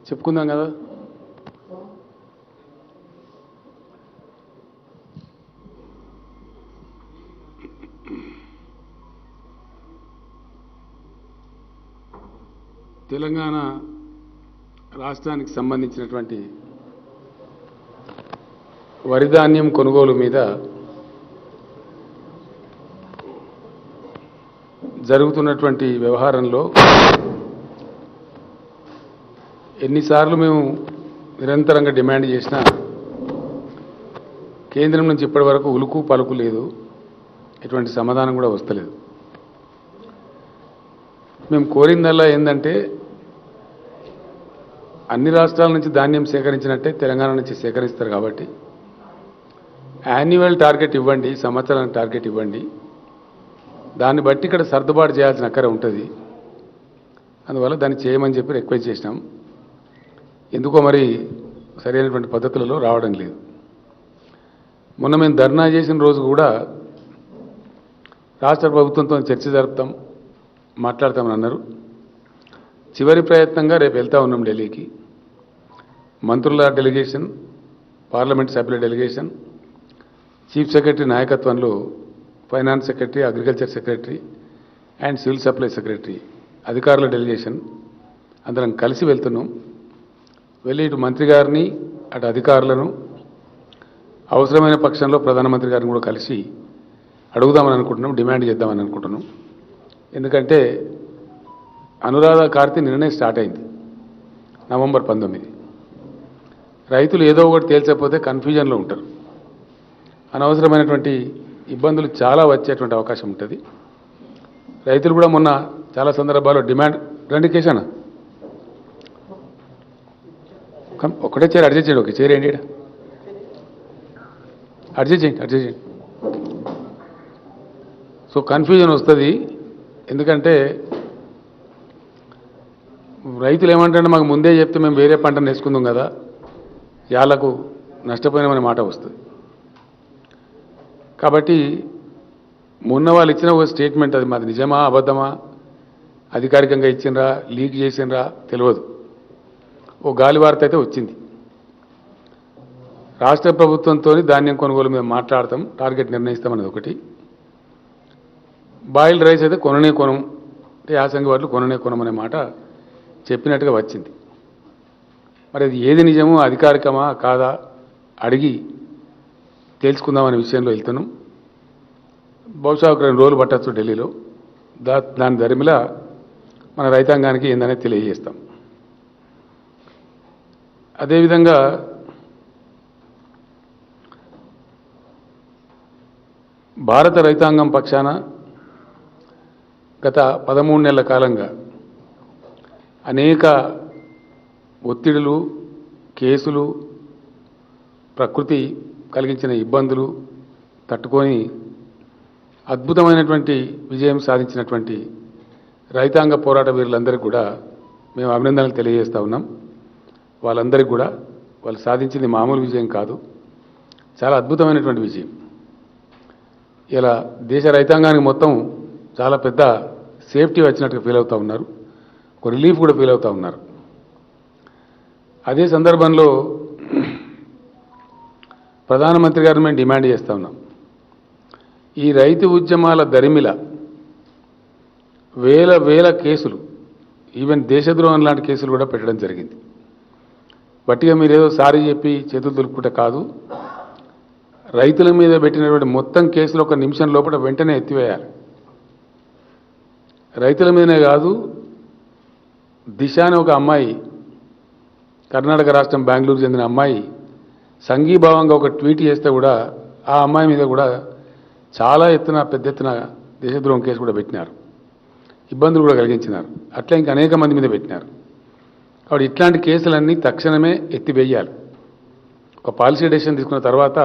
చెప్పుకుందాం కదా. తెలంగాణ రాష్ట్రానికి సంబంధించినటువంటి వరి ధాన్యం కొనుగోలు మీద జరుగుతున్నటువంటి వ్యవహారంలో ఎన్నిసార్లు మేము నిరంతరంగా డిమాండ్ చేసినా కేంద్రం నుంచి ఇప్పటి వరకు ఉలుకు పలుకు లేదు, ఎటువంటి సమాధానం కూడా వస్తలేదు. మేము కోరిందల్లా ఏంటంటే అన్ని రాష్ట్రాల నుంచి ధాన్యం సేకరించినట్టే తెలంగాణ నుంచి సేకరిస్తారు కాబట్టి యాన్యువల్ టార్గెట్ ఇవ్వండి, సంవత్సరానికి టార్గెట్ ఇవ్వండి, దాన్ని బట్టి ఇక్కడ సర్దుబాటు చేయాల్సిన అక్కర ఉంటుంది. అందువల్ల దాన్ని చేయమని చెప్పి రిక్వెస్ట్ చేసినాం. ఎందుకో మరి సరైనటువంటి పద్ధతులలో రావడం లేదు. మొన్న మేము ధర్నా చేసిన రోజు కూడా రాష్ట్ర ప్రభుత్వంతో చర్చ జరుపుతాం, మాట్లాడతామని అన్నారు. చివరి ప్రయత్నంగా రేపు వెళ్తా ఉన్నాం ఢిల్లీకి. మంత్రుల డెలిగేషన్, పార్లమెంట్ సభ్యుల డెలిగేషన్, చీఫ్ సెక్రటరీ నాయకత్వంలో finance secretary, agriculture secretary and civil supply secretary అధికారుల డెలిగేషన్ అందరం కలిసి వెళ్తున్నాం. వెళ్ళి ఇటు మంత్రి గారిని అటు అధికారులను అవసరమైన పక్షంలో ప్రధానమంత్రి గారిని కూడా కలిసి అడుగుదామని అనుకుంటున్నాం, డిమాండ్ చేద్దామని అనుకుంటున్నాం. ఎందుకంటే అనురాధ కార్తీ నిన్ననే స్టార్ట్ అయింది, నవంబర్ 19. రైతులు ఏదో ఒకటి తేల్చకపోతే కన్ఫ్యూజన్లో ఉంటారు, అనవసరమైనటువంటి ఇబ్బందులు చాలా వచ్చేటువంటి అవకాశం ఉంటుంది. రైతులు కూడా మొన్న చాలా సందర్భాల్లో డిమాండ్ రండి కేశానా ఒకటే చైర్ అడ్జస్ట్ చేయండి, ఒక చైర్ ఏంటి అడ్జస్ట్ చేయండి. సో కన్ఫ్యూజన్ వస్తుంది. ఎందుకంటే రైతులు ఏమంటారంటే మాకు ముందే చెప్తే మేము వేరే పంటను వేసుకుందాం కదా, యాళ్లకు నష్టపోయినామనే మాట వస్తుంది. కాబట్టి మొన్న వాళ్ళు ఇచ్చిన ఒక స్టేట్మెంట్, అది మాది నిజమా అబద్ధమా, అధికారికంగా ఇచ్చిండ్రా లీక్ చేసిండ్రా తెలియదు, ఓ గాలి వార్త అయితే వచ్చింది. రాష్ట్ర ప్రభుత్వంతో ధాన్యం కొనుగోలు మీద మాట్లాడతాం, టార్గెట్ నిర్ణయిస్తాం అనేది ఒకటి. బాయిల్డ్ రైస్ అయితే కొననే కొనం అంటే యాసంగి వాటిలో కొననే కొనమనే మాట చెప్పినట్టుగా వచ్చింది. మరి అది ఏది నిజమో అధికారికమా కాదా అడిగి తెలుసుకుందామనే విషయంలో వెళ్తున్నాం. బహుశా ఒక 2 రోజులు పట్టచ్చు ఢిల్లీలో. దాని ధరిమిలా మన రైతాంగానికి ఏందనేది తెలియజేస్తాం. అదేవిధంగా భారత రైతాంగం పక్షాన గత 13 నెలల కాలంగా అనేక ఒత్తిడులు, కేసులు, ప్రకృతి కలిగించిన ఇబ్బందులు తట్టుకొని అద్భుతమైనటువంటి విజయం సాధించినటువంటి రైతాంగ పోరాట వీరులందరికీ కూడా మేము అభినందనలు తెలియజేస్తూ ఉన్నాం. వాళ్ళందరికీ కూడా వాళ్ళు సాధించింది మామూలు విజయం కాదు, చాలా అద్భుతమైనటువంటి విజయం. ఇలా దేశ రైతాంగానికి మొత్తం చాలా పెద్ద సేఫ్టీ వచ్చినట్టుగా ఫీల్ అవుతూ ఉన్నారు, ఒక రిలీఫ్ కూడా ఫీల్ అవుతూ ఉన్నారు. అదే సందర్భంలో ప్రధానమంత్రి గారిని మేము డిమాండ్ చేస్తూ ఉన్నాం, ఈ రైతు ఉద్యమాల దరిమిల వేల కేసులు, ఈవెన్ దేశద్రోహం లాంటి కేసులు కూడా పెట్టడం జరిగింది. బట్టిగా మీరేదో సారీ చెప్పి చేతులు దులుపుకుంటే కాదు, రైతుల మీద పెట్టినటువంటి మొత్తం కేసులు 1 నిమిషం లోపల వెంటనే ఎత్తివేయాలి. రైతుల మీదనే కాదు, దిశ అనే ఒక అమ్మాయి, కర్ణాటక రాష్ట్రం బెంగళూరు చెందిన అమ్మాయి సంఘీభావంగా ఒక ట్వీట్ చేస్తే కూడా ఆ అమ్మాయి మీద కూడా చాలా పెద్ద ఎత్తున దేశద్రోహం కేసు కూడా పెట్టినారు, ఇబ్బందులు కూడా కలిగించినారు. అట్లా ఇంకా అనేక మంది మీద పెట్టినారు. కాబట్టి ఇట్లాంటి కేసులన్నీ తక్షణమే ఎత్తివేయాలి. ఒక పాలసీ డెసిషన్ తీసుకున్న తర్వాత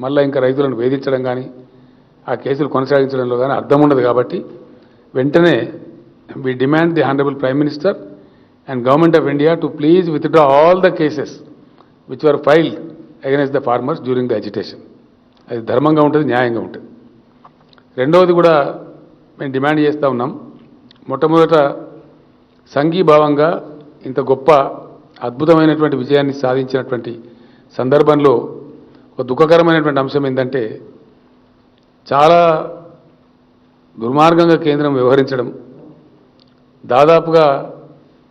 మళ్ళీ ఇంకా రైతులను వేధించడం కానీ ఆ కేసులు కొనసాగించడంలో కానీ అర్థం ఉండదు. కాబట్టి వెంటనే we demand the Honorable Prime Minister and Government of India to please withdraw all the cases which were filed against the farmers during the agitation. అది ధర్మంగా ఉంటుంది, న్యాయంగా ఉంటుంది. రెండవది కూడా మేము డిమాండ్ చేస్తూ ఉన్నాం, మొట్టమొదట సంఘీభావంగా ఇంత గొప్ప అద్భుతమైనటువంటి విజయాన్ని సాధించినటువంటి సందర్భంలో ఒక దుఃఖకరమైనటువంటి అంశం ఏంటంటే చాలా దుర్మార్గంగా కేంద్రం వ్యవహరించడం. దాదాపుగా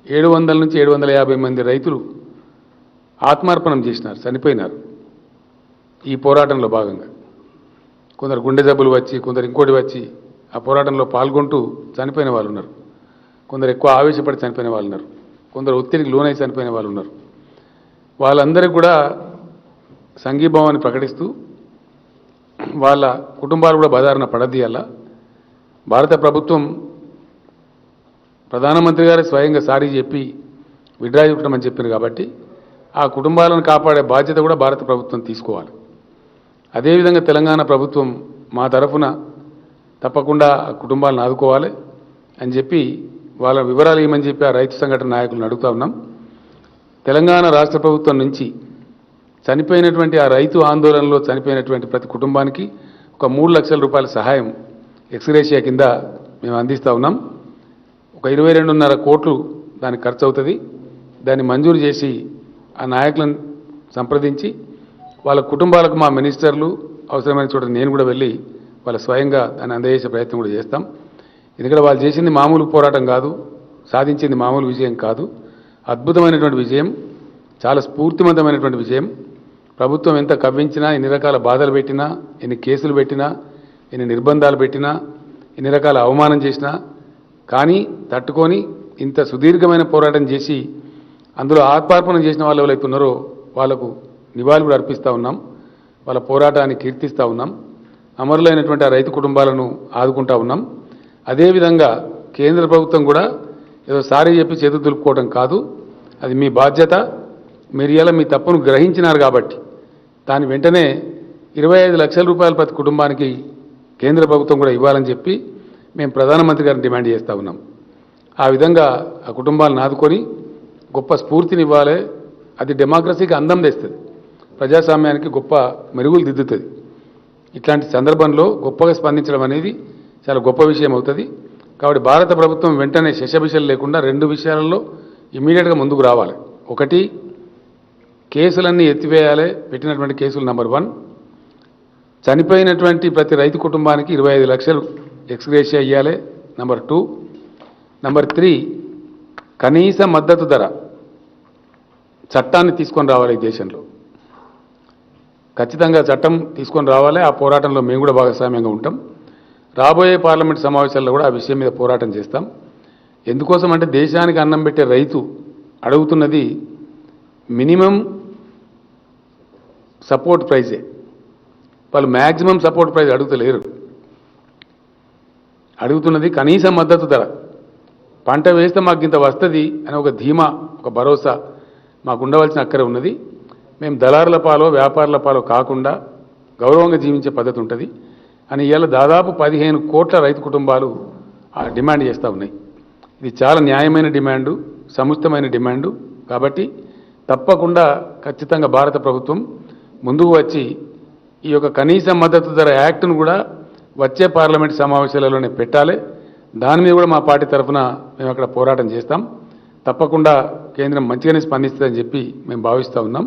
700 నుంచి 750 మంది రైతులు ఆత్మార్పణం చేసినారు, చనిపోయినారు ఈ పోరాటంలో భాగంగా. కొందరు గుండె జబ్బులు వచ్చి, కొందరు ఇంకోటి వచ్చి ఆ పోరాటంలో పాల్గొంటూ చనిపోయిన వాళ్ళు ఉన్నారు. కొందరు ఎక్కువ ఆవేశపడి చనిపోయిన వాళ్ళు ఉన్నారు. కొందరు ఒత్తిడికి లోనై చనిపోయిన వాళ్ళు ఉన్నారు. వాళ్ళందరికీ కూడా సంఘీభావాన్ని ప్రకటిస్తూ వాళ్ళ కుటుంబాలు కూడా బదారున పడదీయాల. భారత ప్రభుత్వం ప్రధానమంత్రి గారు స్వయంగా సారీ చెప్పి విడ్రా చూపమని చెప్పారు కాబట్టి ఆ కుటుంబాలను కాపాడే బాధ్యత కూడా భారత ప్రభుత్వం తీసుకోవాలి. అదేవిధంగా తెలంగాణ ప్రభుత్వం మా తరఫున తప్పకుండా ఆ కుటుంబాలను ఆదుకోవాలి అని చెప్పి వాళ్ళ వివరాలు ఏమని చెప్పి ఆ రైతు సంఘటన నాయకులను అడుగుతా ఉన్నాం. తెలంగాణ రాష్ట్ర ప్రభుత్వం నుంచి చనిపోయినటువంటి ఆ రైతు ఆందోళనలో చనిపోయినటువంటి ప్రతి కుటుంబానికి ఒక 3 లక్షల రూపాయల సహాయం ఎక్స్గ్రేషియా కింద మేము అందిస్తూ ఉన్నాం. ఒక 22.5 కోట్లు దానికి ఖర్చు అవుతుంది. దాన్ని మంజూరు చేసి ఆ నాయకులను సంప్రదించి వాళ్ళ కుటుంబాలకు మా మినిస్టర్లు అవసరమైన చోట నేను కూడా వెళ్ళి వాళ్ళ స్వయంగా దాన్ని అందజేసే ప్రయత్నం కూడా చేస్తాం. ఎందుకంటే వాళ్ళు చేసింది మామూలు పోరాటం కాదు, సాధించింది మామూలు విజయం కాదు, అద్భుతమైనటువంటి విజయం, చాలా స్ఫూర్తివంతమైనటువంటి విజయం. ప్రభుత్వం ఎంత కవ్వించినా, ఎన్ని రకాల బాధలు పెట్టినా, ఎన్ని కేసులు పెట్టినా, ఎన్ని నిర్బంధాలు పెట్టినా, ఎన్ని రకాల అవమానం చేసినా కానీ తట్టుకొని ఇంత సుదీర్ఘమైన పోరాటం చేసి అందులో ఆత్మార్పణం చేసిన వాళ్ళు ఎవరైతే ఉన్నారో వాళ్లకు నివాళులు కూడా అర్పిస్తూ ఉన్నాం. వాళ్ళ పోరాటాన్ని కీర్తిస్తూ ఉన్నాం. అమరులైనటువంటి ఆ రైతు కుటుంబాలను ఆదుకుంటూ ఉన్నాం. అదేవిధంగా కేంద్ర ప్రభుత్వం కూడా ఏదో సారీ చెప్పి చేతులు దులుపుకోవడం కాదు, అది మీ బాధ్యత. మీరు ఇలా మీ తప్పును గ్రహించినారు కాబట్టి దాని వెంటనే 25 లక్షల రూపాయలు ప్రతి కుటుంబానికి కేంద్ర ప్రభుత్వం కూడా ఇవ్వాలని చెప్పి మేము ప్రధానమంత్రి గారిని డిమాండ్ చేస్తూ ఉన్నాం. ఆ విధంగా ఆ కుటుంబాలను ఆదుకొని గొప్ప స్ఫూర్తిని ఇవ్వాలి. అది డెమోక్రసీకి అందం తెస్తుంది, ప్రజాస్వామ్యానికి గొప్ప మెరుగులు దిద్దుతుంది. ఇట్లాంటి సందర్భంలో గొప్పగా స్పందించడం అనేది చాలా గొప్ప విషయం అవుతుంది. కాబట్టి భారత ప్రభుత్వం వెంటనే శషబిషలు లేకుండా 2 విషయాలలో ఇమీడియట్గా ముందుకు రావాలి. ఒకటి, కేసులన్నీ ఎత్తివేయాలి. పెట్టినటువంటి కేసులు నంబర్ 1, చనిపోయినటువంటి ప్రతి రైతు కుటుంబానికి 25 లక్షలు ఎక్స్గ్రేషియా ఇవ్వాలి. నంబర్ 2. నంబర్ 3, కనీస మద్దతు ధర చట్టాన్ని తీసుకొని రావాలి. ఈ దేశంలో ఖచ్చితంగా చట్టం తీసుకొని రావాలి. ఆ పోరాటంలో మేము కూడా భాగస్వామ్యంగా ఉంటాం. రాబోయే పార్లమెంట్ సమావేశాల్లో కూడా ఆ విషయం మీద పోరాటం చేస్తాం. ఎందుకోసం అంటే దేశానికి అన్నం పెట్టే రైతు అడుగుతున్నది మినిమం సపోర్ట్ ప్రైజే. వాళ్ళు మ్యాక్సిమం సపోర్ట్ ప్రైజ్ అడుగుతలేరు, అడుగుతున్నది కనీస మద్దతు ధర. పంట వేస్తే మాకు ఇంత వస్తుంది అని ఒక ధీమా, ఒక భరోసా మాకు ఉండవలసిన అక్కరే ఉన్నది. మేము దళారుల పాలో వ్యాపారుల పాలో కాకుండా గౌరవంగా జీవించే పద్ధతి ఉంటుంది అని ఇవాళ దాదాపు 15 కోట్ల రైతు కుటుంబాలు డిమాండ్ చేస్తూ ఉన్నాయి. ఇది చాలా న్యాయమైన డిమాండు, సముచితమైన డిమాండు. కాబట్టి తప్పకుండా ఖచ్చితంగా భారత ప్రభుత్వం ముందుకు వచ్చి ఈ యొక్క కనీస మద్దతు ధర యాక్ట్ను కూడా వచ్చే పార్లమెంట్ సమావేశాలలోనే పెట్టాలి. దాని మీద కూడా మా పార్టీ తరఫున మేము అక్కడ పోరాటం చేస్తాం. తప్పకుండా కేంద్రం మంచిగానే స్పందిస్తుందని చెప్పి మేము భావిస్తూ ఉన్నాం.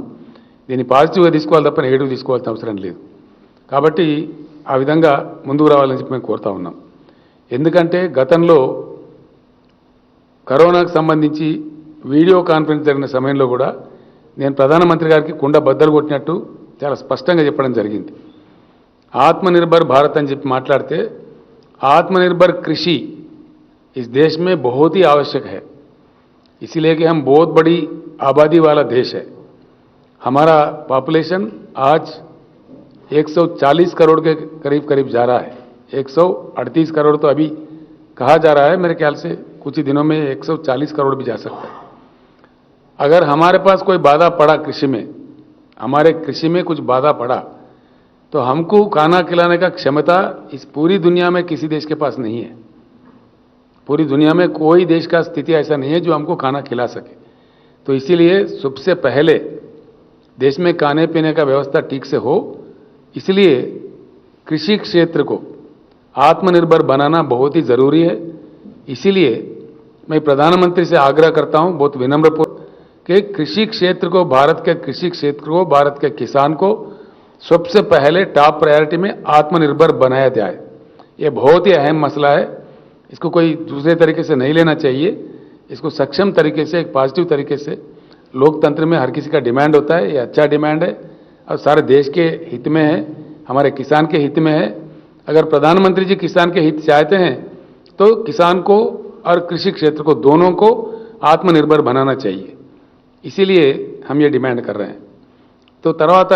దీన్ని పాజిటివ్గా తీసుకోవాలి తప్ప నెగిటివ్ తీసుకోవాల్సిన అవసరం లేదు. కాబట్టి ఆ విధంగా ముందుకు రావాలని చెప్పి మేము కోరుతా ఉన్నాం. ఎందుకంటే గతంలో కరోనాకు సంబంధించి వీడియో కాన్ఫరెన్స్ జరిగిన సమయంలో కూడా నేను ప్రధానమంత్రి గారికి కుండ బద్దలు కొట్టినట్టు చాలా స్పష్టంగా చెప్పడం జరిగింది. ఆత్మనిర్భర్ భారత్ అని చెప్పి మాట్లాడితే आत्मनिर्भर कृषि इस देश में बहुत ही आवश्यक है, इसीलिए कि हम बहुत बड़ी आबादी वाला देश है. हमारा पॉपुलेशन आज 140 करोड़ के करीब करीब जा रहा है. 138 करोड़ तो अभी कहा जा रहा है, मेरे ख्याल से कुछ ही दिनों में 140 करोड़ भी जा सकता है. अगर हमारे पास कोई बाधा पड़ा कृषि में, हमारे कृषि में कुछ बाधा पड़ा तो हमको खाना खिलाने का क्षमता इस पूरी दुनिया में किसी देश के पास नहीं है. पूरी दुनिया में कोई देश का स्थिति ऐसा नहीं है जो हमको खाना खिला सके. तो इसीलिए सबसे पहले देश में खाने पीने का व्यवस्था ठीक से हो, इसलिए कृषि क्षेत्र को आत्मनिर्भर बनाना बहुत ही जरूरी है. इसीलिए मैं प्रधानमंत्री से आग्रह करता हूं बहुत विनम्रपूर्वक कि कृषि क्षेत्र को, भारत के कृषि क्षेत्र को, भारत के किसान को सबसे पहले टॉप प्रायोरिटी में आत्मनिर्भर बनाया जाए। ये बहुत ही अहम मसला है, इसको कोई दूसरे तरीके से नहीं लेना चाहिए। इसको सक्षम तरीके से, एक पॉजिटिव तरीके से, लोकतंत्र में हर किसी का डिमांड होता है, ये अच्छा डिमांड है और सारे देश के हित में है, हमारे किसान के हित में है। अगर प्रधानमंत्री जी किसान के हित चाहते हैं तो किसान को और कृषि क्षेत्र को, दोनों को आत्मनिर्भर बनाना चाहिए। इसीलिए हम ये डिमांड कर रहे हैं। तो తర్వాత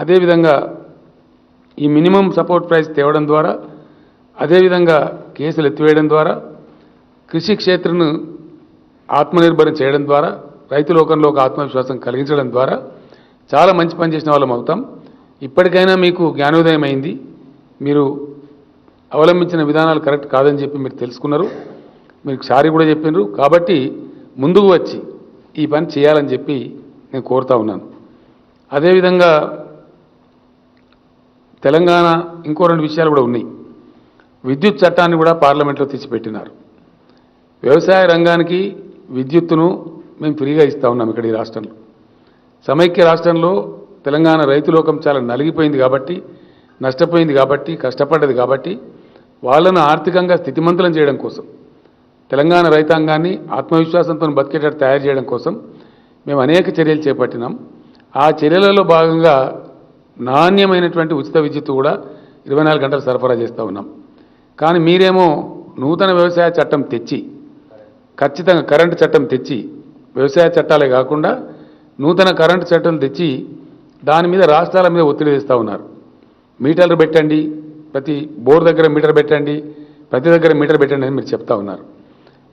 అదేవిధంగా ఈ మినిమం సపోర్ట్ ప్రైస్ తేవడం ద్వారా, అదేవిధంగా కేసులు ఎత్తివేయడం ద్వారా, కృషి క్షేత్రను ఆత్మనిర్భరం చేయడం ద్వారా, రైతు లోకంలో ఒక ఆత్మవిశ్వాసం కలిగించడం ద్వారా చాలా మంచి పని చేసిన వాళ్ళం అవుతాం. ఇప్పటికైనా మీకు జ్ఞానోదయం అయింది. మీరు అవలంబించిన విధానాలు కరెక్ట్ కాదని చెప్పి మీరు తెలుసుకున్నారు. మీకు సారీ కూడా చెప్పినారు. కాబట్టి ముందుకు వచ్చి ఈ పని చేయాలని చెప్పి నేను కోరుతా ఉన్నాను. అదేవిధంగా తెలంగాణ ఇంకో రెండు విషయాలు కూడా ఉన్నాయి. విద్యుత్ చట్టాన్ని కూడా పార్లమెంట్లో తెచ్చిపెట్టినారు. వ్యవసాయ రంగానికి విద్యుత్తును మేము ఫ్రీగా ఇస్తా ఉన్నాం ఇక్కడ ఈ రాష్ట్రంలో. సమైక్య రాష్ట్రంలో తెలంగాణ రైతు లోకం చాలా నలిగిపోయింది కాబట్టి, నష్టపోయింది కాబట్టి, కష్టపడ్డది కాబట్టి వాళ్ళను ఆర్థికంగా స్థితిమంతులను చేయడం కోసం, తెలంగాణ రైతాంగాన్ని ఆత్మవిశ్వాసంతో బతికేటట్టు తయారు చేయడం కోసం మేము అనేక చర్యలు చేపట్టినాం. ఆ చర్యలలో భాగంగా నాణ్యమైనటువంటి ఉచిత విద్యుత్తు కూడా 24 గంటలు సరఫరా చేస్తూ ఉన్నాం. కానీ మీరేమో నూతన వ్యవసాయ చట్టం తెచ్చి, ఖచ్చితంగా కరెంటు చట్టం తెచ్చి, వ్యవసాయ చట్టాలే కాకుండా నూతన కరెంటు చట్టం తెచ్చి దాని మీద రాష్ట్రాల మీద ఒత్తిడి తెస్తూ ఉన్నారు. మీటర్లు పెట్టండి, ప్రతి బోర్ దగ్గర మీటర్ పెట్టండి, ప్రతి దగ్గర మీటర్ పెట్టండి అని మీరు చెప్తా ఉన్నారు.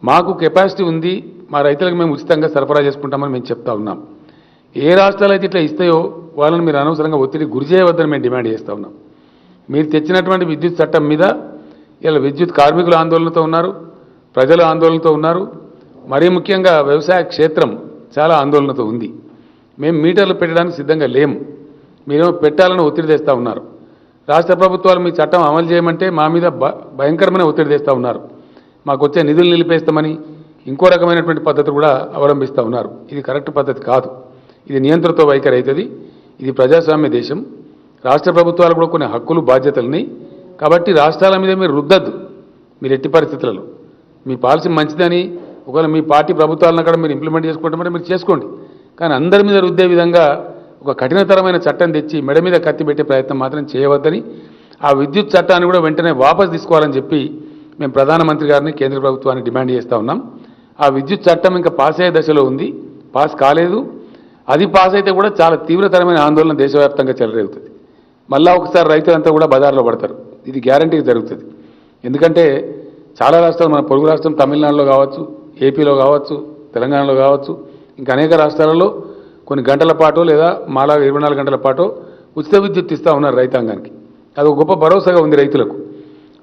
మాకు కెపాసిటీ ఉంది, మా రైతులకు మేము ఉచితంగా సరఫరా చేసుకుంటామని మేము చెప్తా ఉన్నాం. ఏ రాష్ట్రాలు అయితే ఇట్లా ఇస్తాయో వాళ్ళని మీరు అనవసరంగా ఒత్తిడి గురి చేయవద్దని మేము డిమాండ్ చేస్తూ ఉన్నాం. మీరు తెచ్చినటువంటి విద్యుత్ చట్టం మీద ఇలా విద్యుత్ కార్మికులు ఆందోళనతో ఉన్నారు, ప్రజలు ఆందోళనతో ఉన్నారు. మరీ ముఖ్యంగా వ్యవసాయ క్షేత్రం చాలా ఆందోళనతో ఉంది. మేము మీటర్లు పెట్టడానికి సిద్ధంగా లేము, మీరేమో పెట్టాలని ఒత్తిడి తెస్తూ ఉన్నారు. రాష్ట్ర ప్రభుత్వాలు మీ చట్టం అమలు చేయమంటే మా మీద భయంకరమైన ఒత్తిడి తెస్తూ ఉన్నారు. మాకు వచ్చే నిధులు నిలిపేస్తామని ఇంకో రకమైనటువంటి పద్ధతి కూడా అవలంబిస్తూ ఉన్నారు. ఇది కరెక్ట్ పద్ధతి కాదు. ఇది నియంత్రణతో వైఖరి అవుతుంది. ఇది ప్రజాస్వామ్య దేశం. రాష్ట్ర ప్రభుత్వాలు కూడా కొన్ని హక్కులు, బాధ్యతలని. కాబట్టి రాష్ట్రాల మీద మీరు రుద్దద్దు. మీరు ఎట్టి పరిస్థితులలో మీ పాలసీ మంచిదని, ఒకవేళ మీ పార్టీ ప్రభుత్వాలను అక్కడ మీరు ఇంప్లిమెంట్ చేసుకుంటామంటే మీరు చేసుకోండి. కానీ అందరి మీద రుద్దే విధంగా ఒక కఠినతరమైన చట్టం తెచ్చి మెడ మీద కత్తి పెట్టే ప్రయత్నం మాత్రం చేయవద్దని, ఆ విద్యుత్ చట్టాన్ని కూడా వెంటనే వాపసు తీసుకోవాలని చెప్పి మేము ప్రధానమంత్రి గారిని, కేంద్ర ప్రభుత్వాన్ని డిమాండ్ చేస్తూ ఉన్నాం. ఆ విద్యుత్ చట్టం ఇంకా పాస్ అయ్యే దశలో ఉంది, పాస్ కాలేదు. అది పాస్ అయితే కూడా చాలా తీవ్రతరమైన ఆందోళన దేశవ్యాప్తంగా చెలరేగుతుంది. మళ్ళా ఒకసారి రైతులంతా కూడా బజార్లో పడతారు. ఇది గ్యారంటీగా జరుగుతుంది. ఎందుకంటే చాలా రాష్ట్రాలు, మన పొరుగు రాష్ట్రం తమిళనాడులో కావచ్చు, ఏపీలో కావచ్చు, తెలంగాణలో కావచ్చు, ఇంకా అనేక రాష్ట్రాలలో కొన్ని గంటల పాటు లేదా మాలా 24 గంటల పాటు ఉచిత విద్యుత్ ఇస్తూ ఉన్నారు రైతాంగానికి. అది ఒక గొప్ప భరోసాగా ఉంది రైతులకు.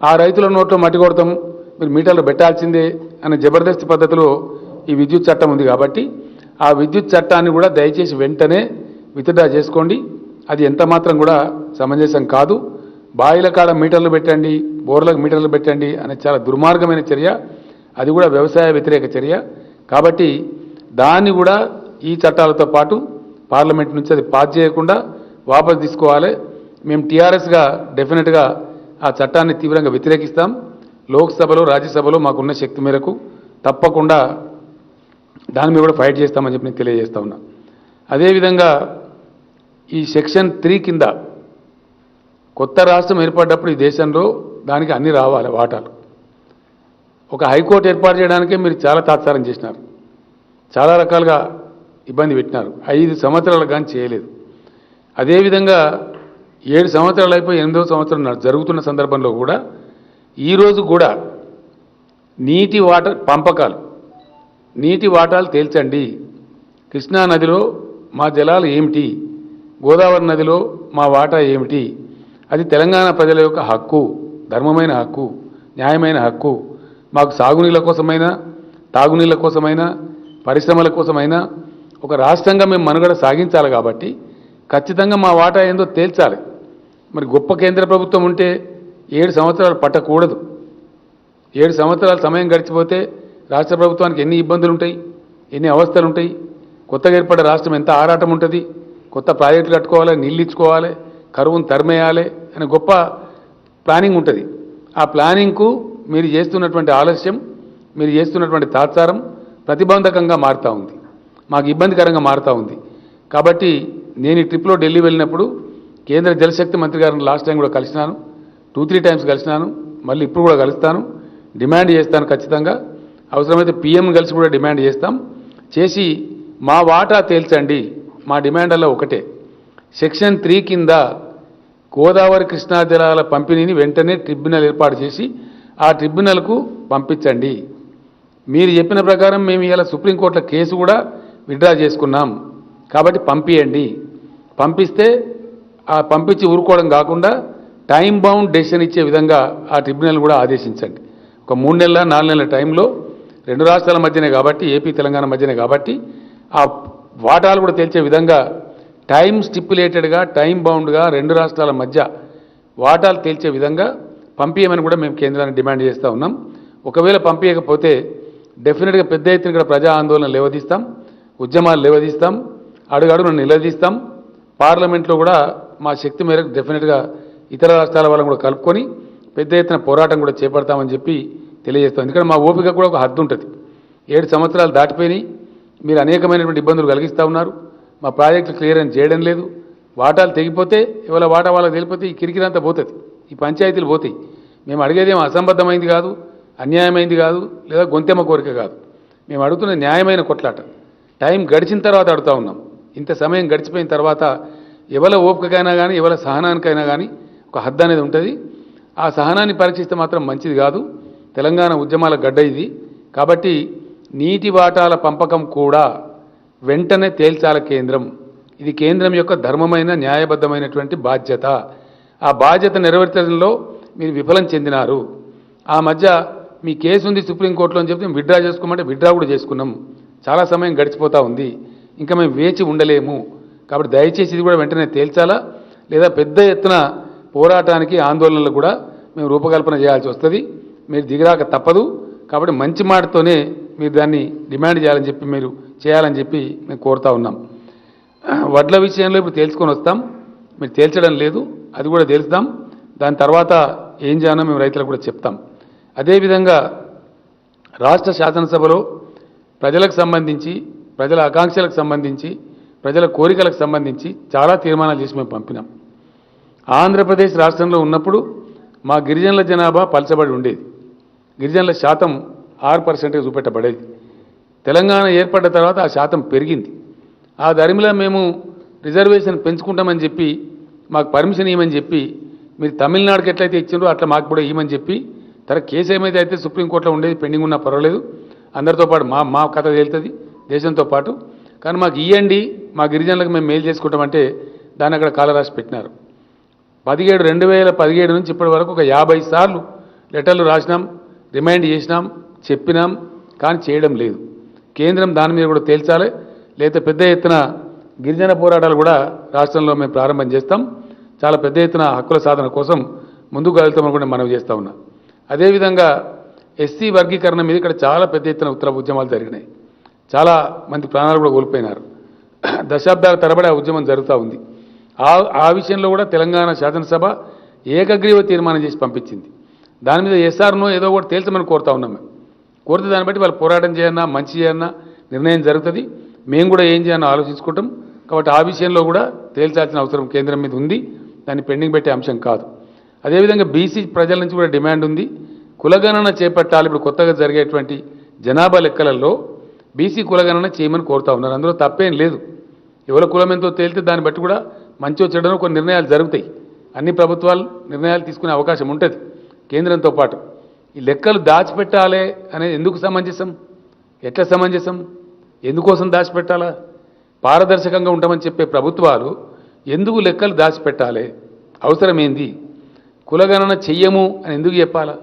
ఆ రైతుల నోట్లో మట్టి కొడతాము, మీరు మీటర్లు పెట్టాల్సిందే అనే జబర్దస్తి పద్ధతిలో ఈ విద్యుత్ చట్టం ఉంది. కాబట్టి ఆ విద్యుత్ చట్టాన్ని కూడా దయచేసి వెంటనే విత్డ్రా చేసుకోండి. అది ఎంత మాత్రం కూడా సమంజసం కాదు. బాయిల కాడ మీటర్లు పెట్టండి, బోర్లకు మీటర్లు పెట్టండి అనే చాలా దుర్మార్గమైన చర్య. అది కూడా వ్యవసాయ వ్యతిరేక చర్య. కాబట్టి దాన్ని కూడా ఈ చట్టాలతో పాటు పార్లమెంట్ నుంచి అది పాస్ చేయకుండా వాపసు తీసుకోవాలి. మేము టీఆర్ఎస్గా డెఫినెట్గా ఆ చట్టాన్ని తీవ్రంగా వ్యతిరేకిస్తాం. లోక్సభలో, రాజ్యసభలో మాకున్న శక్తి మేరకు తప్పకుండా దాని మీద కూడా ఫైట్ చేస్తామని చెప్పి నేను తెలియజేస్తా ఉన్నా. అదేవిధంగా ఈ సెక్షన్ 3 కింద కొత్త రాష్ట్రం ఏర్పడ్డప్పుడు ఈ దేశంలో దానికి అన్ని రావాలి వాటాలు. ఒక హైకోర్టు ఏర్పాటు చేయడానికే మీరు చాలా తాత్సారం చేసినారు, చాలా రకాలుగా ఇబ్బంది పెట్టినారు. 5 సంవత్సరాలు కానీ చేయలేదు. అదేవిధంగా 7 సంవత్సరాలు అయిపోయి 8వ సంవత్సరం జరుగుతున్న సందర్భంలో కూడా ఈరోజు కూడా నీటి వాటర్ పంపకాలు, నీటి వాటాలు తేల్చండి. కృష్ణా నదిలో మా జలాలు ఏమిటి, గోదావరి నదిలో మా వాటా ఏమిటి, అది తెలంగాణ ప్రజల యొక్క హక్కు, ధర్మమైన హక్కు, న్యాయమైన హక్కు. మాకు సాగునీళ్ళ కోసమైనా, తాగునీళ్ళ కోసమైనా, పరిశ్రమల కోసమైనా ఒక రాష్ట్రంగా మేము మనుగడ సాగించాలి. కాబట్టి ఖచ్చితంగా మా వాటా ఏందో తేల్చాలి. మరి గొప్ప కేంద్ర ప్రభుత్వం ఉంటే 7 సంవత్సరాలు పట్టకూడదు. 7 సంవత్సరాల సమయం గడిచిపోతే రాష్ట్ర ప్రభుత్వానికి ఎన్ని ఇబ్బందులు ఉంటాయి, ఎన్ని అవస్థలు ఉంటాయి. కొత్తగా ఏర్పడే రాష్ట్రం ఎంత ఆరాటం ఉంటుంది, కొత్త ప్రాజెక్టులు కట్టుకోవాలి, నీళ్ళు ఇచ్చుకోవాలి, కరువును తరిమేయాలి అనే గొప్ప ప్లానింగ్ ఉంటుంది. ఆ ప్లానింగ్కు మీరు చేస్తున్నటువంటి ఆలస్యం, మీరు చేస్తున్నటువంటి తాత్సారం ప్రతిబంధకంగా మారుతూ ఉంది, మాకు ఇబ్బందికరంగా మారుతూ ఉంది. కాబట్టి నేను ఈ ట్రిప్లో ఢిల్లీ వెళ్ళినప్పుడు కేంద్ర జలశక్తి మంత్రి గారిని లాస్ట్ టైం కూడా కలిసినాను, 2-3 టైమ్స్ కలిసినాను, మళ్ళీ ఇప్పుడు కూడా కలుస్తాను, డిమాండ్ చేస్తాను ఖచ్చితంగా. అవసరమైతే పీఎం కలిసి కూడా డిమాండ్ చేసి మా వాటా తేల్చండి. మా డిమాండ్లలో ఒకటే, సెక్షన్ 3 కింద గోదావరి కృష్ణా జలాల పంపిణీని వెంటనే ట్రిబ్యునల్ ఏర్పాటు చేసి ఆ ట్రిబ్యునల్కు పంపించండి. మీరు చెప్పిన ప్రకారం మేము ఇలా సుప్రీంకోర్టులో కేసు కూడా విత్డ్రా చేసుకున్నాం, కాబట్టి పంపియండి. పంపిస్తే ఆ పంపించి ఊరుకోవడం కాకుండా టైం బౌండ్ డెసిషన్ ఇచ్చే విధంగా ఆ ట్రిబ్యునల్ కూడా ఆదేశించండి. ఒక 3 నెలల 4 నెలల టైంలో 2 రాష్ట్రాల మధ్యనే కాబట్టి, ఏపీ తెలంగాణ మధ్యనే కాబట్టి, ఆ వాటాలు కూడా తేల్చే విధంగా టైం స్టిప్యులేటెడ్గా, టైం బౌండ్గా 2 రాష్ట్రాల మధ్య వాటాలు తేల్చే విధంగా పంపించమని కూడా మేము కేంద్రాన్ని డిమాండ్ చేస్తూ ఉన్నాం. ఒకవేళ పంపించకపోతే డెఫినెట్గా పెద్ద ఎత్తున ఇక్కడ ప్రజా ఆందోళన లేవదీస్తాం, ఉద్యమాలు లేవదీస్తాం, అడుగడుగును నిలదీస్తాం. పార్లమెంట్లో కూడా మా శక్తి మేరకు డెఫినెట్గా ఇతర రాష్ట్రాల వాళ్ళని కూడా కలుపుకొని పెద్ద ఎత్తున పోరాటం కూడా చేపడతామని చెప్పి తెలియజేస్తాం. ఎందుకంటే మా ఓపిక కూడా ఒక హద్దు ఉంటుంది. 7 సంవత్సరాలు దాటిపోయినాయి, మీరు అనేకమైనటువంటి ఇబ్బందులు కలిగిస్తూ ఉన్నారు, మా ప్రాజెక్టులు క్లియరెన్స్ చేయడం లేదు, వాటాలు తెగిపోతే ఇవాళ వాటా వాళ్ళకి తెలిపోతే ఈ కిరికిరంతా పోతుంది, ఈ పంచాయతీలు పోతాయి. మేము అడిగేది ఏమో అసంబద్ధమైంది కాదు, అన్యాయమైంది కాదు, లేదా గొంతెమ్మ కోరిక కాదు. మేము అడుగుతున్న న్యాయమైన కొట్లాట. టైం గడిచిన తర్వాత అడుగుతూ ఉన్నాం. ఇంత సమయం గడిచిపోయిన తర్వాత ఎవరి ఓపికకైనా కానీ, ఎవరి సహనానికైనా కానీ ఒక హద్దు అనేది ఉంటుంది. ఆ సహనాన్ని పరీక్షిస్తే మాత్రం మంచిది కాదు. తెలంగాణ ఉద్యమాల గడ్డ ఇది. కాబట్టి నీటి వాటాల పంపకం కూడా వెంటనే తేల్చాల కేంద్రం. ఇది కేంద్రం యొక్క ధర్మమైన న్యాయబద్ధమైనటువంటి బాధ్యత. ఆ బాధ్యత నెరవేర్చడంలో మీరు విఫలం చెందినారు. ఆ మధ్య మీ కేసు ఉంది సుప్రీంకోర్టులో అని చెప్తే విత్డ్రా చేసుకోమంటే విత్డ్రా కూడా చేసుకున్నాం. చాలా సమయం గడిచిపోతూ ఉంది, ఇంకా మేము వేచి ఉండలేము. కాబట్టి దయచేసి ఇది కూడా వెంటనే తేల్చాలా, లేదా పెద్ద ఎత్తున పోరాటానికి, ఆందోళనలు కూడా మేము రూపకల్పన చేయాల్సి వస్తుంది. మీరు దిగిరాక తప్పదు. కాబట్టి మంచి మాటతోనే మీరు దాన్ని డిమాండ్ చేయాలని చెప్పి మేము కోరుతా ఉన్నాం. వడ్ల విషయంలో ఇప్పుడు తేల్చుకొని వస్తాం, మీరు తేల్చడం లేదు, అది కూడా తేల్చుదాం. దాని తర్వాత ఏం చేయాలో మేము రైతులకు కూడా చెప్తాం. అదేవిధంగా రాష్ట్ర శాసనసభలో ప్రజలకు సంబంధించి, ప్రజల ఆకాంక్షలకు సంబంధించి, ప్రజల కోరికలకు సంబంధించి చాలా తీర్మానాలు చేసి మేము పంపినాం. ఆంధ్రప్రదేశ్ రాష్ట్రంలో ఉన్నప్పుడు మా గిరిజనుల జనాభా పలచబడి ఉండేది, గిరిజనుల శాతం 6% చూపెట్టబడేది. తెలంగాణ ఏర్పడ్డ తర్వాత ఆ శాతం పెరిగింది. ఆ ధర్మిలో మేము రిజర్వేషన్ పెంచుకుంటామని చెప్పి, మాకు పర్మిషన్ ఇవ్వమని చెప్పి, మీరు తమిళనాడుకి ఎట్లయితే ఇచ్చిండ్రో అట్లా మాకు కూడా ఇవ్వమని చెప్పి, కేసు ఏమైతే అయితే సుప్రీంకోర్టులో ఉండేది పెండింగ్ ఉన్నా పర్వాలేదు, అందరితో పాటు మా కథ తేలుతుంది దేశంతో పాటు, కానీ మాకు ఇవ్వండి, మా గిరిజనులకు మేము మేలు చేసుకుంటామంటే దాన్ని అక్కడ కాలరాసి పెట్టినారు. 2017 నుంచి ఇప్పటి వరకు ఒక 50 సార్లు లెటర్లు రాసినాం, రిమైండ్ చేసినాం, చెప్పినాం, కానీ చేయడం లేదు. కేంద్రం దాని మీద కూడా తేల్చాలి, లేకపోతే పెద్ద ఎత్తున గిరిజన పోరాటాలు కూడా రాష్ట్రంలో మేము ప్రారంభం చేస్తాం. చాలా పెద్ద ఎత్తున హక్కుల సాధన కోసం ముందుకు వెళ్తామని కూడా మనవి చేస్తూ ఉన్నాం. అదేవిధంగా ఎస్సీ వర్గీకరణ మీద ఇక్కడ చాలా పెద్ద ఎత్తున ఉత్తర ఉద్యమాలు జరిగినాయి, చాలా మంది ప్రాణాలు కూడా కోల్పోయినారు. దశాబ్దాల తరబడి ఆ ఉద్యమం జరుగుతూ ఉంది. ఆ విషయంలో కూడా తెలంగాణ శాసనసభ ఏకగ్రీవ తీర్మానం చేసి పంపించింది. దాని మీద ఎస్ఆర్నో ఏదో కూడా తేల్చమని కోరుతా ఉన్నాం. మేము కోరితే దాన్ని బట్టి వాళ్ళు పోరాటం చేయన్నా, మంచి చేయన్నా నిర్ణయం జరుగుతుంది. మేము కూడా ఏం చేయాలో ఆలోచించుకుంటాం. కాబట్టి ఆ విషయంలో కూడా తేల్చాల్సిన అవసరం కేంద్రం మీద ఉంది, దాన్ని పెండింగ్ పెట్టే అంశం కాదు. అదేవిధంగా బీసీ ప్రజల నుంచి కూడా డిమాండ్ ఉంది, కులగణన చేపట్టాలి. ఇప్పుడు కొత్తగా జరిగేటువంటి జనాభా లెక్కలలో బీసీ కులగణన చేయమని కోరుతా ఉన్నారు. అందులో తప్పేం లేదు. ఎవరి కులం ఎంతో తేలితే దాన్ని బట్టి కూడా మంచో చెడనో కొన్ని నిర్ణయాలు జరుగుతాయి. అన్ని ప్రభుత్వాలు నిర్ణయాలు తీసుకునే అవకాశం ఉంటుంది కేంద్రంతో పాటు. ఈ లెక్కలు దాచిపెట్టాలి అనేది ఎందుకు సమంజసం, ఎట్లా సమంజసం, ఎందుకోసం దాచిపెట్టాలా? పారదర్శకంగా ఉంటామని చెప్పే ప్రభుత్వాలు ఎందుకు లెక్కలు దాచిపెట్టాలి? అవసరమేంది? కులగణన చెయ్యము అని ఎందుకు చెప్పాలా?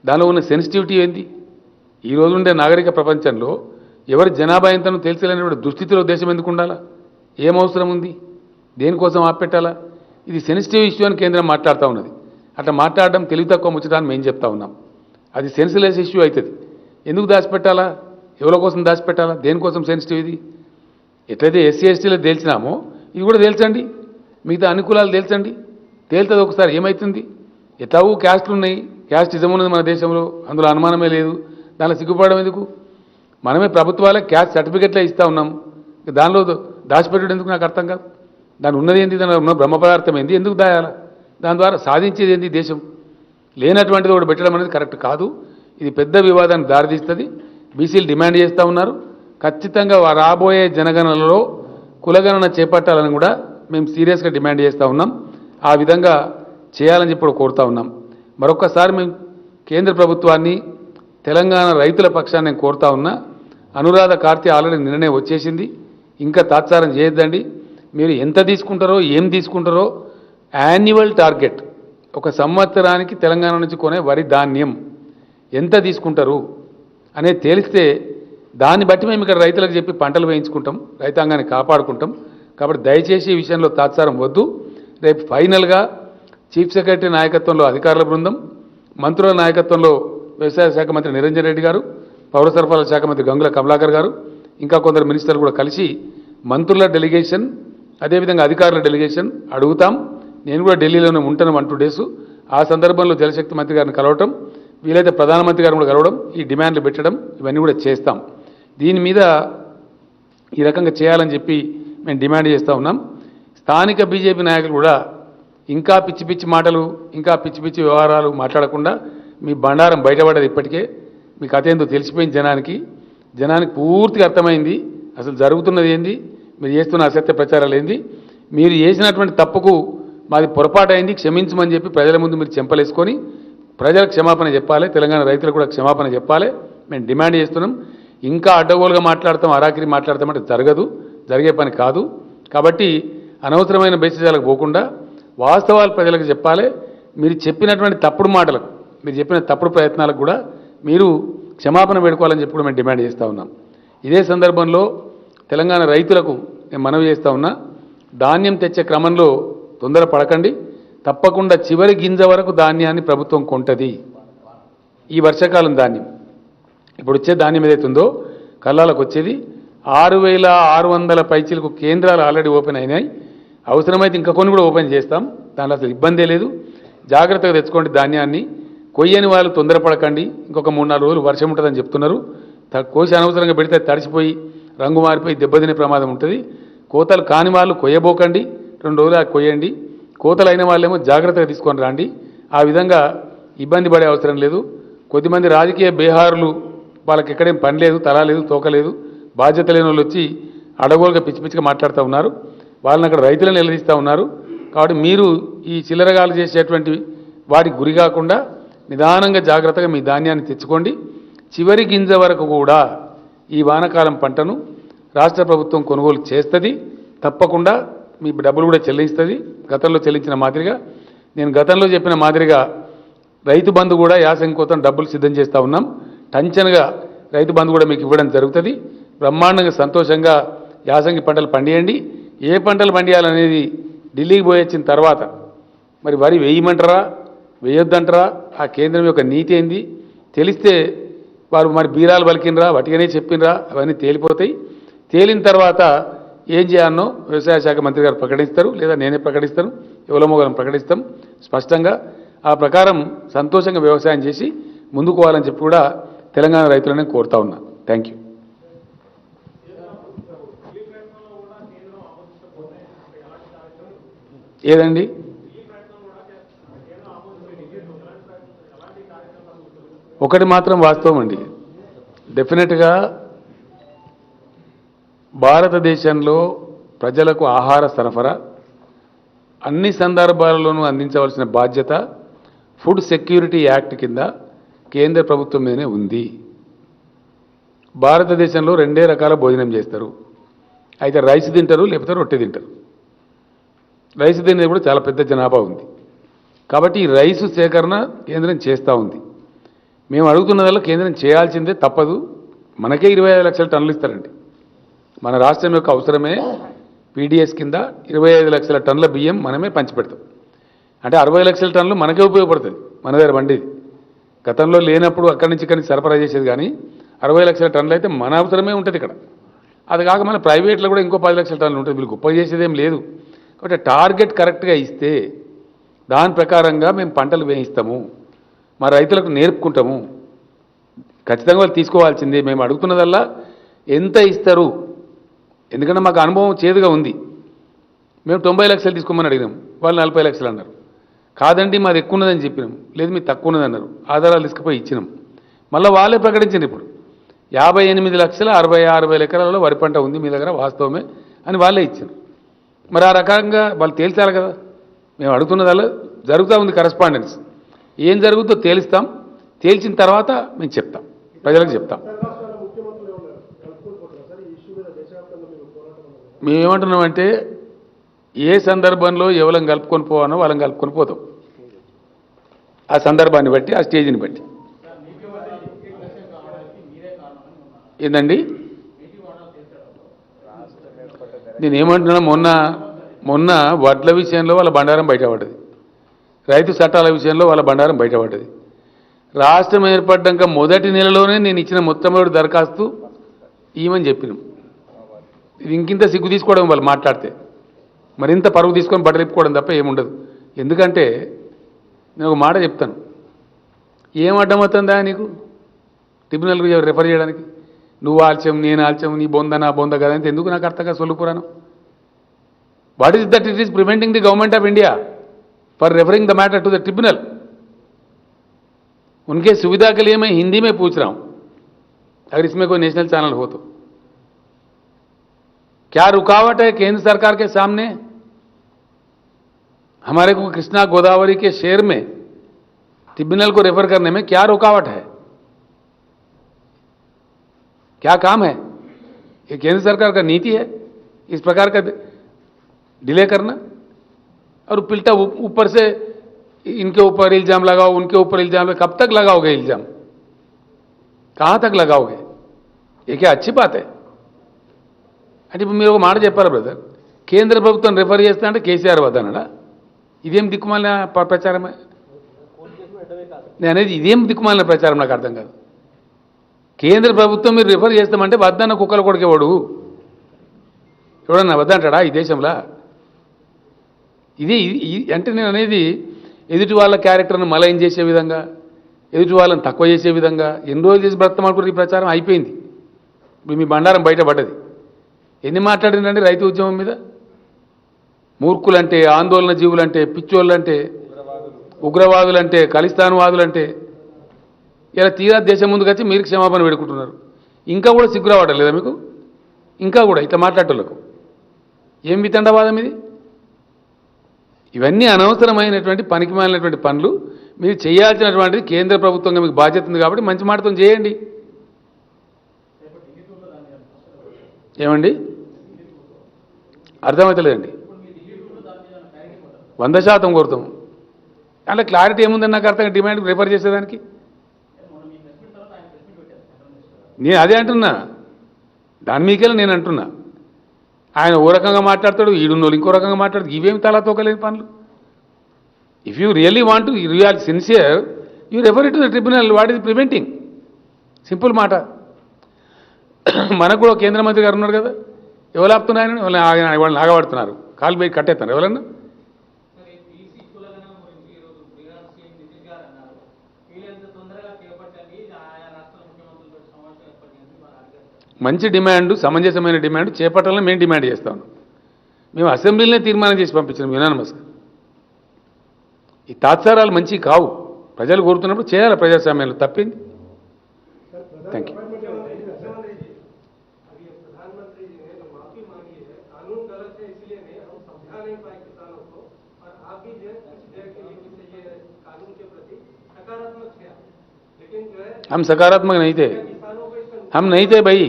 దానిలో ఉన్న సెన్సిటివిటీ ఏంది? ఈ రోజుండే నాగరిక ప్రపంచంలో ఎవరి జనాభా ఎంతనో తెలియలేనటువంటి దుస్థితిలో దేశం ఎందుకు ఉండాలా? ఏం అవసరం ఉంది? దేనికోసం ఆపెట్టాలా? ఇది సెన్సిటివ్ ఇష్యూ అని కేంద్రం మాట్లాడుతూ ఉన్నది. అట్లా మాట్లాడడం తెలివి తక్కువ ముచ్చటాన్ని మేము చెప్తా ఉన్నాం. అది సెన్సిలెస్ ఇష్యూ అవుతుంది. ఎందుకు దాచిపెట్టాలా? ఎవరి కోసం దాచిపెట్టాలా? దేనికోసం సెన్సిటివ్ ఇది? ఎట్లయితే ఎస్సీ ఎస్టీలో తేల్చినామో ఇది కూడా తేల్చండి, మిగతా అన్ని కులాలు తేల్చండి. తేల్తుంది ఒకసారి ఏమవుతుంది? ఎట్లాగూ క్యాస్ట్లు ఉన్నాయి, క్యాస్టిజం ఉన్నది మన దేశంలో, అందులో అనుమానమే లేదు. దానిలో సిగ్గుపడడం ఎందుకు? మనమే ప్రభుత్వాలే క్యాస్ట్ సర్టిఫికెట్లే ఇస్తూ ఉన్నాం. దానిలో దాచిపెట్టడం ఎందుకు నాకు అర్థం కాదు. దాని ఉన్నది ఏంటి, దాని ఉన్న బ్రహ్మ పదార్థం ఏంది, ఎందుకు దాయాలా? దాని ద్వారా సాధించేది ఏంటి దేశం? లేనటువంటిది ఒకటి పెట్టడం అనేది కరెక్ట్ కాదు. ఇది పెద్ద వివాదానికి దారితీస్తుంది. బీసీలు డిమాండ్ చేస్తూ ఉన్నారు. ఖచ్చితంగా రాబోయే జనగణనలో కులగణన చేపట్టాలని కూడా మేము సీరియస్గా డిమాండ్ చేస్తూ ఉన్నాం. ఆ విధంగా చేయాలని చెప్పి కోరుతూ ఉన్నాం. మరొక్కసారి మేము కేంద్ర ప్రభుత్వాన్ని, తెలంగాణ రైతుల పక్షాన్ని నేను కోరుతా ఉన్నా. అనురాధ కార్తీ ఆల్రెడీ నిర్ణయం వచ్చేసింది, ఇంకా తాత్సారం చేయొద్దండి. మీరు ఎంత తీసుకుంటారో, ఏం తీసుకుంటారో యాన్యువల్ టార్గెట్, ఒక సంవత్సరానికి తెలంగాణ నుంచి కొనే వరి ధాన్యం ఎంత తీసుకుంటారు అనేది తేలిస్తే దాన్ని బట్టి మేము ఇక్కడ రైతులకు చెప్పి పంటలు వేయించుకుంటాం, రైతాంగాన్ని కాపాడుకుంటాం. కాబట్టి దయచేసి ఈ విషయంలో తాత్సారం వద్దు. రేపు ఫైనల్గా చీఫ్ సెక్రటరీ నాయకత్వంలో అధికారుల బృందం, మంత్రుల నాయకత్వంలో వ్యవసాయ శాఖ మంత్రి నిరంజన్ రెడ్డి గారు, పౌర సరఫరాల శాఖ మంత్రి గంగుల కమలాకర్ గారు, ఇంకా కొందరు మినిస్టర్లు కూడా కలిసి మంత్రుల డెలిగేషన్, అదేవిధంగా అధికారుల డెలిగేషన్ అడుగుతాం. నేను కూడా ఢిల్లీలోనే ఉంటాను 1-2 డేస్. ఆ సందర్భంలో జలశక్తి మంత్రి గారిని కలవటం, వీలైతే ప్రధానమంత్రి గారిని కూడా కలవడం, ఈ డిమాండ్లు పెట్టడం, ఇవన్నీ కూడా చేస్తాం. దీని మీద ఈ రకంగా చేయాలని చెప్పి మేము డిమాండ్ చేస్తూ ఉన్నాం. స్థానిక బీజేపీ నాయకులు కూడా ఇంకా పిచ్చి పిచ్చి మాటలు, ఇంకా పిచ్చి పిచ్చి వ్యవహారాలు మాట్లాడకుండా, మీ బండారం బయటపడ్డది ఇప్పటికే. మీ కథ ఏందో తెలిసిపోయింది జనానికి పూర్తిగా అర్థమైంది. అసలు జరుగుతున్నది ఏంది, మీరు చేస్తున్న అసత్య ప్రచారాలు ఏంది. మీరు చేసినటువంటి తప్పుకు మాది పొరపాటు అయింది, క్షమించమని చెప్పి ప్రజల ముందు మీరు చెంపలేసుకొని ప్రజలకు క్షమాపణ చెప్పాలి, తెలంగాణ రైతులకు కూడా క్షమాపణ చెప్పాలి. మేము డిమాండ్ చేస్తున్నాం. ఇంకా అడ్డగోలుగా మాట్లాడతాం, అరాకిరి మాట్లాడతామంటే జరగదు, జరిగే పని కాదు. కాబట్టి అనవసరమైన బేసిజాలకు పోకుండా వాస్తవాలు ప్రజలకు చెప్పాలి. మీరు చెప్పినటువంటి తప్పుడు మాటలకు, మీరు చెప్పిన తప్పుడు ప్రయత్నాలకు కూడా మీరు క్షమాపణ పెట్టుకోవాలని చెప్పి కూడా మేము డిమాండ్ చేస్తూ ఉన్నాం. ఇదే సందర్భంలో తెలంగాణ రైతులకు నేను మనవి చేస్తూ ఉన్నా, ధాన్యం తెచ్చే క్రమంలో తొందర పడకండి. తప్పకుండా చివరి గింజ వరకు ధాన్యాన్ని ప్రభుత్వం కొంటది. ఈ వర్షాకాలం ధాన్యం, ఇప్పుడు వచ్చే ధాన్యం ఏదైతుందో కల్లాలకు వచ్చేది 6,600 పైచీలకు కేంద్రాలు ఆల్రెడీ ఓపెన్ అయినాయి. అవసరమైతే ఇంకా కొన్ని కూడా ఓపెన్ చేస్తాం, దానిలో అసలు ఇబ్బందే లేదు. జాగ్రత్తగా తెచ్చుకోండి ధాన్యాన్ని. కొయ్యని వాళ్ళు తొందరపడకండి. ఇంకొక 3-4 రోజులు వర్షం ఉంటుందని చెప్తున్నారు. కోసి అనవసరంగా పెడితే తడిసిపోయి రంగు మారిపోయి దెబ్బతినే ప్రమాదం ఉంటుంది. కోతలు కాని వాళ్ళు కొయ్యబోకండి, 2 రోజులు కొయ్యండి. కోతలు అయిన వాళ్ళేమో జాగ్రత్తగా తీసుకొని రండి. ఆ విధంగా ఇబ్బంది పడే అవసరం లేదు. కొద్దిమంది రాజకీయ బేహారులు, వాళ్ళకి ఎక్కడేం పని లేదు, తల లేదు, తోక లేదు, బాధ్యత లేని వాళ్ళు వచ్చి అడగోలుగా పిచ్చి పిచ్చిగా మాట్లాడుతూ ఉన్నారు. వాళ్ళని అక్కడ రైతులను నిలదీస్తూ ఉన్నారు. కాబట్టి మీరు ఈ చిల్లరగాలు చేసేటువంటి వాటికి గురి కాకుండా నిదానంగా జాగ్రత్తగా మీ ధాన్యాన్ని తెచ్చుకోండి. చివరి గింజ వరకు కూడా ఈ వానాకాలం పంటను రాష్ట్ర ప్రభుత్వం కొనుగోలు చేస్తుంది. తప్పకుండా మీ డబ్బులు కూడా చెల్లిస్తుంది. గతంలో చెల్లించిన మాదిరిగా, నేను గతంలో చెప్పిన మాదిరిగా రైతు బంధు కూడా యాసంగి కోసం డబ్బులు సిద్ధం చేస్తూ ఉన్నాం. టంచనగా రైతు బంధు కూడా మీకు ఇవ్వడం జరుగుతుంది. బ్రహ్మాండంగా సంతోషంగా యాసంగి పంటలు పండియండి. ఏ పంటలు పండియాలనేది ఢిల్లీకి పోయి వచ్చిన తర్వాత, మరి వరి వేయమంటారా వేయొద్దంటారా, ఆ కేంద్రం యొక్క నీతి ఏంది తెలిస్తే వారు మరి బీరాలు పలికినరా వటిగానే చెప్పినరా అవన్నీ తేలిపోతాయి. తేలిన తర్వాత ఏం చేయాలనో వ్యవసాయ శాఖ మంత్రి గారు ప్రకటిస్తారు, లేదా నేనే ప్రకటిస్తాను, ఎవరమోగలం ప్రకటిస్తాం స్పష్టంగా. ఆ ప్రకారం సంతోషంగా వ్యవసాయం చేసి ముందుకు పోవాలని చెప్పి కూడా తెలంగాణ రైతులను కోరుతా ఉన్నా. Thank you. ఏదండి? ఒకటి మాత్రం వాస్తవం అండి, డెఫినెట్గా భారతదేశంలో ప్రజలకు ఆహార సరఫరా అన్ని సందర్భాలలోనూ అందించవలసిన బాధ్యత ఫుడ్ సెక్యూరిటీ యాక్ట్ కింద కేంద్ర ప్రభుత్వం మీదనే ఉంది. భారతదేశంలో 2 రకాల భోజనం చేస్తారు, అయితే రైస్ తింటారు, లేకపోతే రొట్టె తింటారు. రైస్ తినేది కూడా చాలా పెద్ద జనాభా ఉంది. కాబట్టి ఈ రైసు సేకరణ కేంద్రం చేస్తూ ఉంది. మేము అడుగుతున్నదల్లా కేంద్రం చేయాల్సిందే, తప్పదు. మనకే 25 లక్షల టన్నులు ఇస్తారండి. మన రాష్ట్రం యొక్క అవసరమే పీడిఎస్ కింద 25 లక్షల టన్నుల బియ్యం మనమే పంచిపెడతాం. అంటే 60 లక్షల టన్నులు మనకే ఉపయోగపడుతుంది, మన దగ్గర బండిది. గతంలో లేనప్పుడు అక్కడి నుంచి ఇక్కడి నుంచి సరఫరా చేసేది, కానీ 60 లక్షల టన్నులు అయితే మన అవసరమే ఉంటుంది ఇక్కడ. అది కాక మన ప్రైవేట్లో కూడా ఇంకో 10 లక్షల టన్నులు ఉంటుంది. వీళ్ళు గొప్ప చేసేదేం లేదు. కాబట్టి టార్గెట్ కరెక్ట్గా ఇస్తే దాని ప్రకారంగా మేము పంటలు వేయిస్తాము, మా రైతులకు నేర్పుకుంటాము. ఖచ్చితంగా వాళ్ళు తీసుకోవాల్సిందే. మేము అడుగుతున్నదల్లా ఎంత ఇస్తారు, ఎందుకంటే మాకు అనుభవం చేదుగా ఉంది. మేము 90 లక్షలు తీసుకోమని అడిగినాం, వాళ్ళు 40 లక్షలు అన్నారు. కాదండి మాది ఎక్కువ ఉన్నదని చెప్పినాం, లేదు మీరు తక్కువ ఉన్నదన్నారు. ఆధారాలు తీసుకుపోయి ఇచ్చినాం. మళ్ళీ వాళ్ళే ప్రకటించారు ఇప్పుడు 58,66,000 ఎకరాలలో వరి పంట ఉంది మీ దగ్గర, వాస్తవమే అని వాళ్ళే ఇచ్చారు. మరి ఆ రకంగా వాళ్ళు తేల్చాలి కదా. మేము అడుగుతున్నదల్లా జరుగుతూ ఉంది కరస్పాండెన్స్. ఏం జరుగుతుందో తేలుస్తాం, తేల్చిన తర్వాత మేము చెప్తాం, ప్రజలకు చెప్తాం. మేమేమంటున్నామంటే ఏ సందర్భంలో ఎవరిని కలుపుకొని పోవానో వాళ్ళని కలుపుకొని పోతాం, ఆ సందర్భాన్ని బట్టి, ఆ స్టేజ్ని బట్టి. ఏందండి నేనేమంటున్నా, మొన్న వడ్ల విషయంలో వాళ్ళ బండారం బయటపడ్డది, రైతు చట్టాల విషయంలో వాళ్ళ బండారం బయటపడ్డది. రాష్ట్రం ఏర్పడ్డాక మొదటి నెలలోనే నేను ఇచ్చిన మొట్టమొదటి దరఖాస్తు ఇవ్వమని చెప్పినాం. ఇది ఇంకింత సిగ్గు తీసుకోవడం వాళ్ళు మాట్లాడితే, మరింత పరుగు తీసుకొని బట్టలిప్పుకోవడం తప్ప ఏముండదు. ఎందుకంటే నేను ఒక మాట చెప్తాను, ఏం అడ్డమవుతుందా నీకు ట్రిబ్యునల్కి రెఫర్ చేయడానికి? నువ్వు ఆల్చం, నేను ఆల్చం, నీ బొంద నా బొంద కదా అంటే ఎందుకు నాకు అర్థంగా సొల్లుపురాను? What is that it is preventing the government of India for referring the matter to the tribunal? उनके सुविधा के लिए मैं हिंदी में पूछ रहा हूं, अगर इसमें कोई नेशनल चैनल हो तो। क्या रुकावट है केंद्र सरकार के सामने? हमारे को कृष्णा गोदावरी के शेर में ट्रिब्यूनल को रेफर करने में क्या रुकावट है? क्या काम है? ये केंद्र सरकार का नीति है इस प्रकार का डिले करना? और पिल्टा ऊपर से इनके ऊपर इल्जाम लगाओ, उनके ऊपर इल्जाम लगाओ। कब तक लगाओगे इल्जाम? कहां तक लगाओगे? ये क्या अच्छी बात है? అంటే ఇప్పుడు మీరు ఒక మాట చెప్పారు బ్రదర్, కేంద్ర ప్రభుత్వం రెఫర్ చేస్తా అంటే కేసీఆర్ వద్దనడా? ఇదేం దిక్కుమాలిన ప్రచారమే? నేను అనేది ఇదేం దిక్కుమాలిన ప్రచారం, నాకు అర్థం కాదు. కేంద్ర ప్రభుత్వం మీరు రిఫర్ చేస్తామంటే వద్దన్న కుక్కలు కొడుకేవాడు ఎవడన్నా వద్దంటాడా ఈ దేశంలో? ఇది అంటే నేను అనేది ఎదుటి వాళ్ళ క్యారెక్టర్ను మలైన్ చేసే విధంగా, ఎదుటి వాళ్ళని తక్కువ చేసే విధంగా ఎన్ని రోజులు చేసి బ్రతమాడుకుంటే ఈ ప్రచారం అయిపోయింది. ఇప్పుడు మీ బండారం బయటపడ్డది. ఎన్ని మాట్లాడిందండి రైతు ఉద్యమం మీద? మూర్ఖులంటే, ఆందోళన జీవులంటే, పిచ్చోళ్ళంటే, ఉగ్రవాదులంటే, ఖలిస్తాన్వాదులంటే, ఇలా తీరా దేశం ముందుకు వచ్చి మీరు క్షమాపణ వేడుకుంటున్నారు. ఇంకా కూడా సిగ్గు రావడం లేదా మీకు? ఇంకా కూడా ఇట్లా మాట్లాడేటోళ్ళకు ఏం వితండవాదం ఇది? ఇవన్నీ అనవసరమైనటువంటి పనికిమాలినటువంటి పనులు. మీరు చేయాల్సినటువంటిది కేంద్ర ప్రభుత్వంగా మీకు బాధ్యత ఉంది కాబట్టి మంచి మాటతో చేయండి. ఏమండి అర్థమవుతలేదండి? 100% కోరుతాం. అలా క్లారిటీ ఏముందని నాకు అర్థం, డిమాండ్ రిఫర్ చేసేదానికి. నేను అదే అంటున్నా, దాని మీకెళ్ళి నేను అంటున్నా. ఆయన ఓ రకంగా మాట్లాడతాడు, ఈడున్నోళ్ళు ఇంకో రకంగా మాట్లాడతాడు. ఇవేమి తలా తోకలేని పనులు. If you really want you are sincere, you refer it to the tribunal. What is preventing? Simple మాట. మనకు కూడా కేంద్ర మంత్రి గారు ఉన్నారు కదా, ఎవరు ఆపుతున్నాయని వాళ్ళని ఆగబడుతున్నారు, కాలు బయట కట్టేస్తున్నారు ఎవరన్నా. మంచి డిమాండ్, సమంజసమైన డిమాండ్ చేపట్టాలని మేము డిమాండ్ చేస్తాను. మేము అసెంబ్లీలోనే తీర్మానం చేసి పంపించినాం యునానిమస్గా. ఈ తాత్సారాలు మంచి కావు. ప్రజలు కోరుతున్నప్పుడు చేయాలి ప్రజాస్వామ్యంలో, తప్పింది. Thank you. हम सकारात्मक नहीं थे, हम नहीं थे भाई,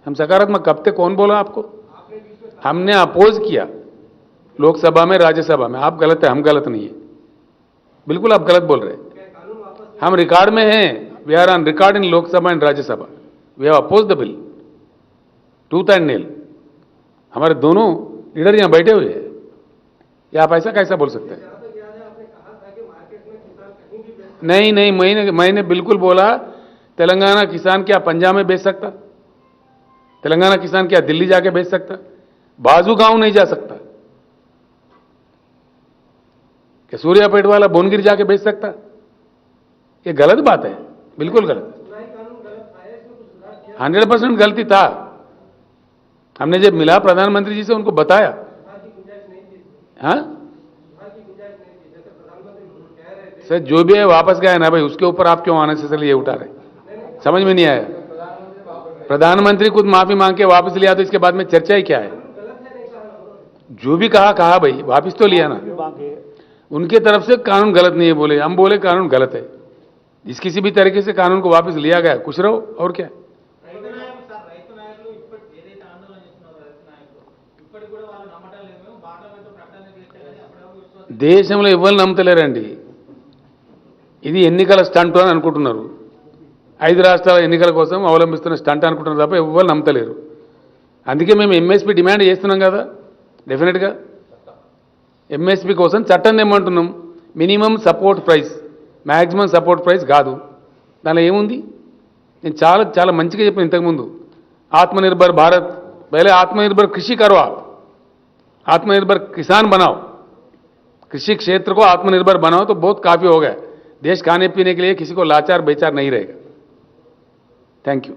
हम सकारात्मक कब थे? कौन बोला आपको? हमने अपोज किया लोकसभा में, राज्यसभा में. आप गलत है, हम गलत नहीं है. बिल्कुल आप गलत बोल रहे हैं. हम रिकॉर्ड में हैं, we are on record in Lok Sabha and Rajya Sabha. We have oppose the bill tooth and nail. हमारे दोनों लीडर यहाँ बैठे हुए हैं. या आप ऐसा कैसा बोल सकते हैं? नहीं नहीं, मैंने बिल्कुल बोला तेलंगाना किसान क्या पंजाब में बेच सकता? तेलंगाना किसान क्या दिल्ली जाके बेच सकता? बाजू गांव नहीं जा सकता क्या? सूर्यापेट वाला भुवनगिर जाके बेच सकता? ये गलत बात है, बिल्कुल गलत। 100% गलती था। हमने जब मिला प्रधानमंत्री जी से उनको बताया। हाँ सर, जो भी है वापस गया ना भाई, उसके ऊपर आप क्यों आने से ये उठा रहे? समझ में नहीं आया। प्रधानमंत्री खुद माफी मांग के वापस लिया तो इसके बाद में चर्चा ही क्या है? जो भी कहा कहा भाई, वापस तो लिया ना। उनके तरफ से कानून गलत नहीं है बोले, हम बोले कानून गलत है। जिस किसी भी तरीके से कानून को वापस लिया गया, खुश रहो और क्या। దేశంలో ఎవరు నమ్మతలేరండి. ఇది ఎన్నికల స్టంట్ అని అనుకుంటున్నారు. 5 రాష్ట్రాల ఎన్నికల కోసం అవలంబిస్తున్న స్టంట్ అనుకుంటున్నారు తప్ప ఎవరు నమ్మతలేరు. అందుకే మేము ఎంఎస్పీ డిమాండ్ చేస్తున్నాం కదా. డెఫినెట్గా ఎంఎస్పీ కోసం చట్టం ఏమంటున్నాం? Minimum support price, maximum support price కాదు. దానిలో ఏముంది? నేను చాలా చాలా మంచిగా చెప్పాను ఇంతకుముందు. आत्मनिर्भर भारत, पहले आत्मनिर्भर कृषि करो, आप आत्मनिर्भर किसान बनाओ, कृषि क्षेत्र को आत्मनिर्भर बनाओ तो बहुत काफी हो गया। देश खाने पीने के लिए किसी को लाचार बेचार नहीं रहेगा। Thank you.